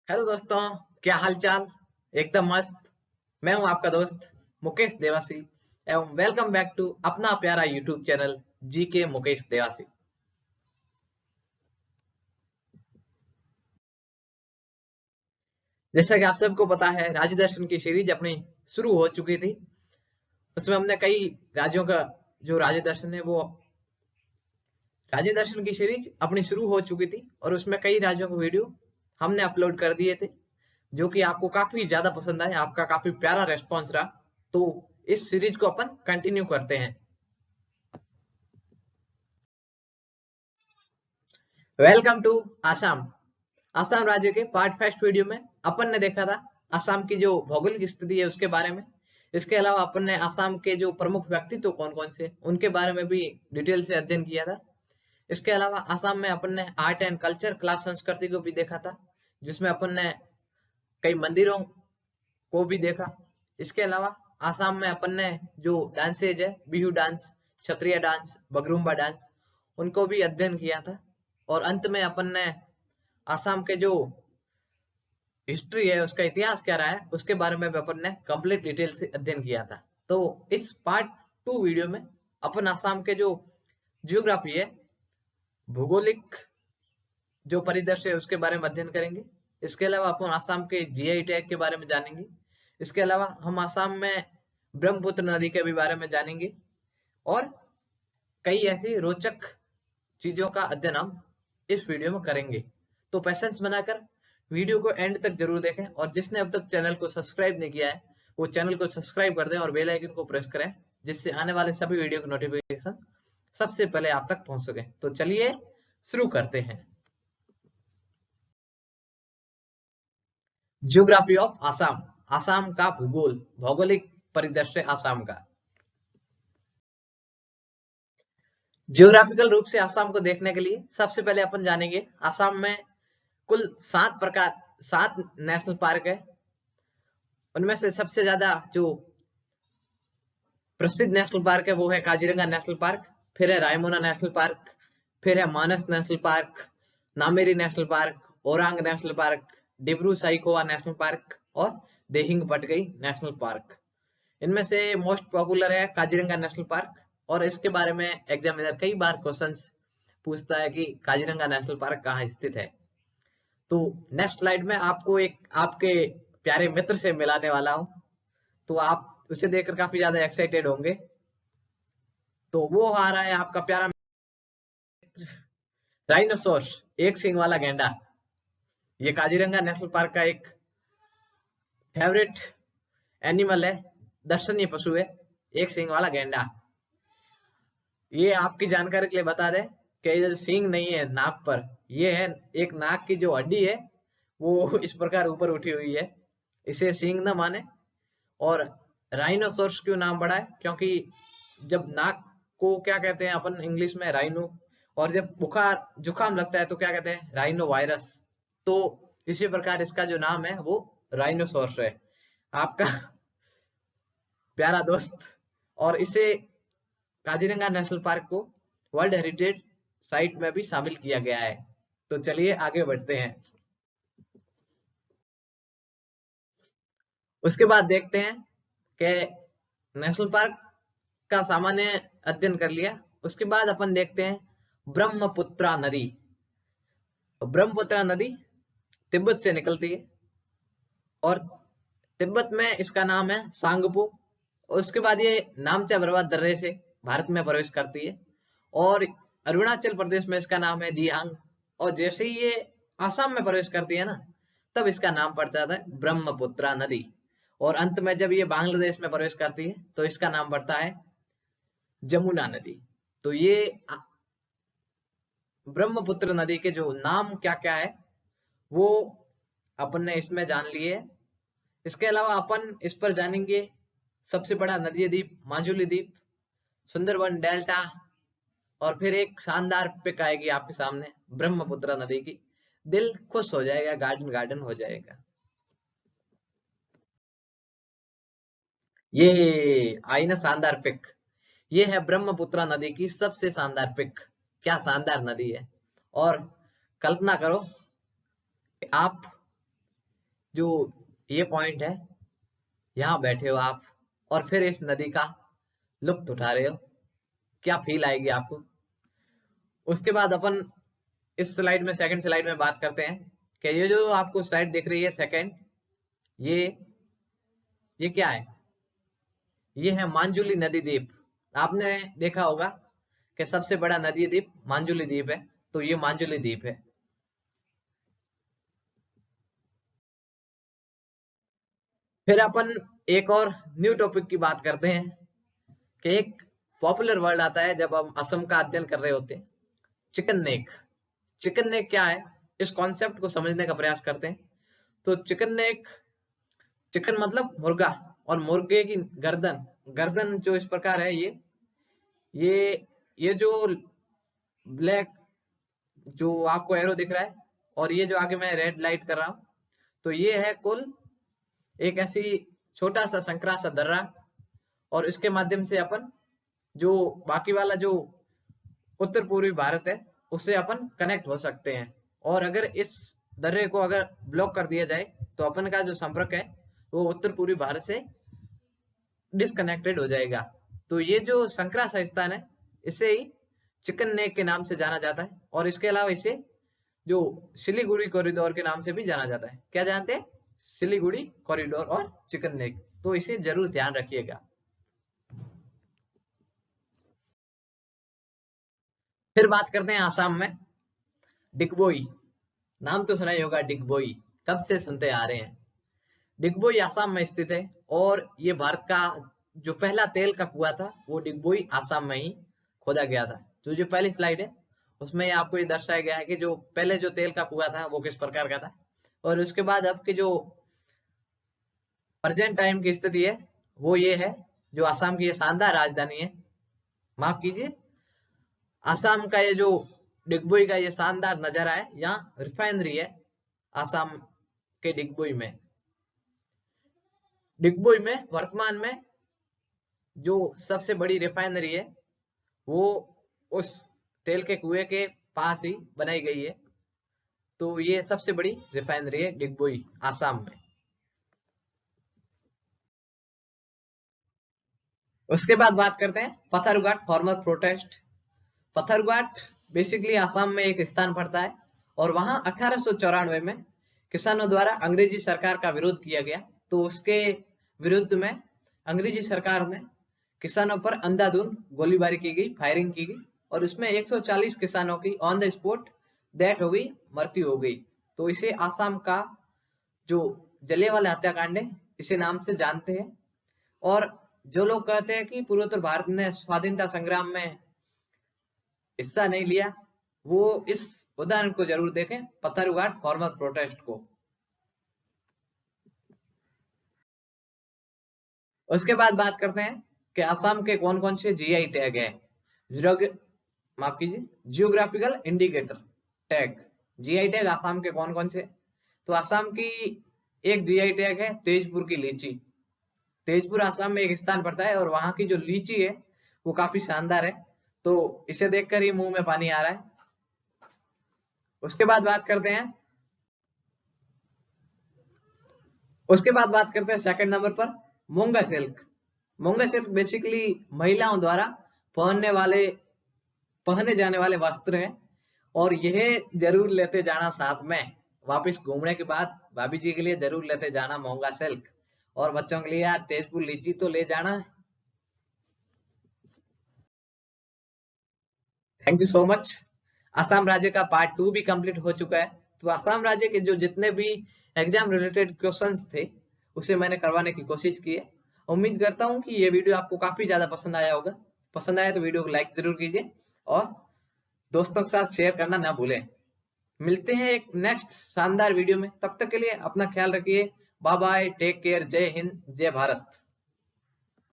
Hello दोस्तों, क्या हाल चाल। एकदम मस्त। मैं हूं आपका दोस्त मुकेश देवासी एवं वेलकम बैक टू अपना प्यारा यूट्यूब चैनल जी के मुकेश देवासी। जैसा कि आप सबको पता है, राज्य दर्शन की सीरीज अपनी शुरू हो चुकी थी। उसमें हमने कई राज्यों का जो राज्य दर्शन है वो राज्य दर्शन की सीरीज अपनी शुरू हो चुकी थी और उसमें कई राज्यों के वीडियो हमने अपलोड कर दिए थे, जो कि आपको काफी ज्यादा पसंद आए। आपका काफी प्यारा रेस्पॉन्स रहा। तो इस सीरीज को अपन कंटिन्यू करते हैं। Welcome to Assam. आसाम राज्य के पार्ट फर्स्ट वीडियो में अपन ने देखा था आसाम की जो भौगोलिक स्थिति है उसके बारे में। इसके अलावा अपन ने आसाम के जो प्रमुख व्यक्तित्व कौन कौन से उनके बारे में भी डिटेल से अध्ययन किया था। इसके अलावा आसाम में अपन ने आर्ट एंड कल्चर कला संस्कृति को भी देखा था, जिसमें अपन ने कई मंदिरों को भी देखा। इसके अलावा आसाम में अपन ने जो डांसेज है, बिहू डांस, क्षत्रिय डांस, बगरुम्बा डांस, उनको भी अध्ययन किया था। और अंत में अपन ने आसाम के जो हिस्ट्री है, उसका इतिहास क्या रहा है, उसके बारे में भी अपन ने कंप्लीट डिटेल से अध्ययन किया था। तो इस पार्ट 2 वीडियो में अपन आसाम के जो जियोग्राफी है, भौगोलिक जो परिदृश्य है, उसके बारे में अध्ययन करेंगे। इसके अलावा अपन आसाम के जीआई टैग के बारे में जानेंगे। इसके अलावा हम आसाम में ब्रह्मपुत्र नदी के भी बारे में जानेंगे और कई ऐसी रोचक चीजों का अध्ययन हम इस वीडियो में करेंगे। तो पेशेंस बनाकर वीडियो को एंड तक जरूर देखें और जिसने अब तक चैनल को सब्सक्राइब नहीं किया है वो चैनल को सब्सक्राइब कर दें और बेल आइकन को प्रेस करें, जिससे आने वाले सभी वीडियो की नोटिफिकेशन सबसे पहले आप तक पहुंच सके। तो चलिए शुरू करते हैं। Geography of Assam. आसाम का भूगोल, भौगोलिक परिदृश्य आसाम का। जियोग्राफिकल रूप से आसाम को देखने के लिए सबसे पहले अपन जानेंगे आसाम में कुल 7 नेशनल पार्क है। उनमें से सबसे ज्यादा जो प्रसिद्ध नेशनल पार्क है वो है काजीरंगा नेशनल पार्क, फिर है रायमोना नेशनल पार्क, फिर है Manas National Park, Nameri National Park, Orang National Park, Dibru Saikhowa National Park और देहिंग पटकई नेशनल पार्क। इनमें से मोस्ट पॉपुलर है काजीरंगा नेशनल पार्क। और इसके बारे में एग्जामिनर कई बार क्वेश्चंस पूछता है कि काजीरंगा नेशनल पार्क कहाँ स्थित है। तो नेक्स्ट स्लाइड में आपको एक आपके प्यारे मित्र से मिलाने वाला हूं, तो आप उसे देखकर काफी ज्यादा एक्साइटेड होंगे। तो वो आ रहा है आपका प्यारा राइनोसोर्स, एक सींग वाला गैंडा। ये काजीरंगा नेशनल पार्क का एक फेवरेट एनिमल है, दर्शनीय पशु है, एक सींग वाला गैंडा। ये आपकी जानकारी के लिए बता दें कि ये जो सींग नहीं है नाक पर, ये है एक नाक की जो हड्डी है वो इस प्रकार ऊपर उठी हुई है, इसे सींग न माने। और राइनोसोर्स क्यों नाम पड़ा है, क्योंकि जब नाक को क्या कहते हैं अपन इंग्लिश में राइनो, और जब बुखार जुकाम लगता है तो क्या कहते हैं राइनो वायरस। तो इसी प्रकार इसका जो नाम है वो राइनोसोर्स है, आपका प्यारा दोस्त। और इसे काजीरंगा नेशनल पार्क को वर्ल्ड हेरिटेज साइट में भी शामिल किया गया है। तो चलिए आगे बढ़ते हैं। उसके बाद देखते हैं कि नेशनल पार्क का सामान्य अध्ययन कर लिया। उसके बाद अपन देखते हैं ब्रह्मपुत्रा नदी। तो ब्रह्मपुत्रा नदी तिब्बत से निकलती है और तिब्बत में इसका नाम है सांगपो। उसके बाद ये नामचा बर्वाद दर्रे से भारत में प्रवेश करती है और अरुणाचल प्रदेश में इसका नाम है दियांग। और जैसे ही ये आसाम में प्रवेश करती है ना, तब इसका नाम पड़ जाता है ब्रह्मपुत्रा नदी। और अंत में जब ये बांग्लादेश में प्रवेश करती है तो इसका नाम पड़ता है जमुना नदी। तो ये ब्रह्मपुत्र नदी के जो नाम क्या क्या है वो अपन ने इसमें जान लिए। इसके अलावा अपन इस पर जानेंगे सबसे बड़ा नदी द्वीप माजुली द्वीप, सुंदरबन डेल्टा, और फिर एक शानदार पिक आएगी आपके सामने ब्रह्मपुत्र नदी की। दिल खुश हो जाएगा, गार्डन गार्डन हो जाएगा। ये आई ना शानदार पिक। ये है ब्रह्मपुत्र नदी की सबसे शानदार पिक। क्या शानदार नदी है। और कल्पना करो कि आप जो ये पॉइंट है, यहाँ बैठे हो आप और फिर इस नदी का लुत्फ उठा रहे हो, क्या फील आएगी आपको। उसके बाद अपन इस स्लाइड में, सेकंड स्लाइड में बात करते हैं कि ये जो आपको स्लाइड दिख रही है सेकंड, ये क्या है? ये है मांजुली नदी द्वीप। आपने देखा होगा कि सबसे बड़ा नदी द्वीप मांजुली द्वीप है, तो ये मांजुली द्वीप है। फिर अपन एक और न्यू टॉपिक की बात करते हैं कि एक पॉपुलर वर्ड आता है जब हम असम का अध्ययन कर रहे होते हैं, चिकन नेक। चिकन नेक क्या है, इस कॉन्सेप्ट को समझने का प्रयास करते हैं। तो चिकन नेक, चिकन मतलब मुर्गा, और मुर्गे की गर्दन, गर्दन जो इस प्रकार है, ये जो ब्लैक जो आपको एरो दिख रहा है, और ये जो आगे मैं रेड लाइट कर रहा हूं, तो ये है कुल एक ऐसी छोटा सा संकरा सा दर्रा, और इसके माध्यम से अपन जो बाकी वाला जो उत्तर पूर्वी भारत है उससे अपन कनेक्ट हो सकते हैं। और अगर इस दर्रे को अगर ब्लॉक कर दिया जाए तो अपन का जो संपर्क है वो उत्तर पूर्वी भारत से डिस्कनेक्टेड हो जाएगा। तो ये जो संकरा सा स्थान है, इसे ही चिकन नेक के नाम से जाना जाता है, और इसके अलावा इसे जो सिलीगुड़ी कॉरिडोर के नाम से भी जाना जाता है। क्या जानते हैं? सिलीगुड़ी कॉरिडोर और चिकन नेक। तो इसे जरूर ध्यान रखिएगा। फिर बात करते हैं आसाम में, डिगबोई। नाम तो सुना ही होगा, डिगबोई कब से सुनते आ रहे हैं। डिगबोई आसाम में स्थित है, और ये भारत का जो पहला तेल का कुआं था वो डिगबोई आसाम में ही खोदा गया था। तो जो पहली स्लाइड है उसमें आपको ये दर्शाया गया है कि जो पहले जो तेल का कुआं था वो किस प्रकार का था, और उसके बाद अब के जो प्रेजेंट टाइम की स्थिति है वो ये है। जो आसाम की ये शानदार राजधानी है, माफ कीजिए, आसाम का ये जो डिगबोई का ये शानदार नजारा है, यहाँ रिफाइनरी है आसाम के डिगबोई में। डिगबोई में वर्तमान में जो सबसे बड़ी रिफाइनरी है वो उस तेल के कुएं के पास ही बनाई गई है। तो ये सबसे बड़ी रिफाइनरी है डिगबोई आसाम में। उसके बाद बात करते हैं पथरघाट फार्मर प्रोटेस्ट। पथरघाट बेसिकली आसाम में एक स्थान पड़ता है, और वहां 1894 में किसानों द्वारा अंग्रेजी सरकार का विरोध किया गया। तो उसके विरुद्ध में अंग्रेजी सरकार ने किसानों पर अंधाधुंध गोलीबारी की गई, फायरिंग की गई, और उसमें 140 किसानों की ऑन द स्पॉट डेथ हो गई, मृत्यु हो गई। तो इसे आसाम का जो जलियांवाला हत्याकांड है इसे नाम से जानते हैं। और जो लोग कहते हैं कि पूर्वोत्तर भारत ने स्वाधीनता संग्राम में हिस्सा नहीं लिया, वो इस उदाहरण को जरूर देखें, पथरघाट फार्मर प्रोटेस्ट को। उसके बाद बात करते हैं कि आसाम के कौन कौन से जीआई टैग है। माफ कीजिए, geographical indicator tag, GI tag Assam के कौन कौन से। तो आसाम की एक जीआई टैग है तेजपुर की लीची। तेजपुर आसाम में एक स्थान पड़ता है, और वहां की जो लीची है वो काफी शानदार है। तो इसे देखकर ही मुंह में पानी आ रहा है। उसके बाद बात करते हैं सेकंड नंबर पर मूंगा सिल्क। मूंगा सिल्क बेसिकली महिलाओं द्वारा पहने जाने वाले वस्त्र हैं, और यह जरूर लेते जाना साथ में, वापस घूमने के बाद भाभी जी के लिए जरूर लेते जाना मूंगा सिल्क, और बच्चों के लिए यार तेजपुर लीची तो ले जाना है। Thank you so much. Assam राज्य का पार्ट 2 भी कंप्लीट हो चुका है। तो आसाम राज्य के जो जितने भी एग्जाम रिलेटेड क्वेश्चंस थे उसे मैंने करवाने की कोशिश की है। उम्मीद करता हूं कि ये वीडियो आपको काफी ज्यादा पसंद आया होगा। पसंद आया तो वीडियो को लाइक जरूर कीजिए, और दोस्तों के साथ शेयर करना ना भूलें। मिलते हैं एक नेक्स्ट शानदार वीडियो में, तब तक के लिए अपना ख्याल रखिए। बाय बाय, टेक केयर, जय हिंद, जय भारत।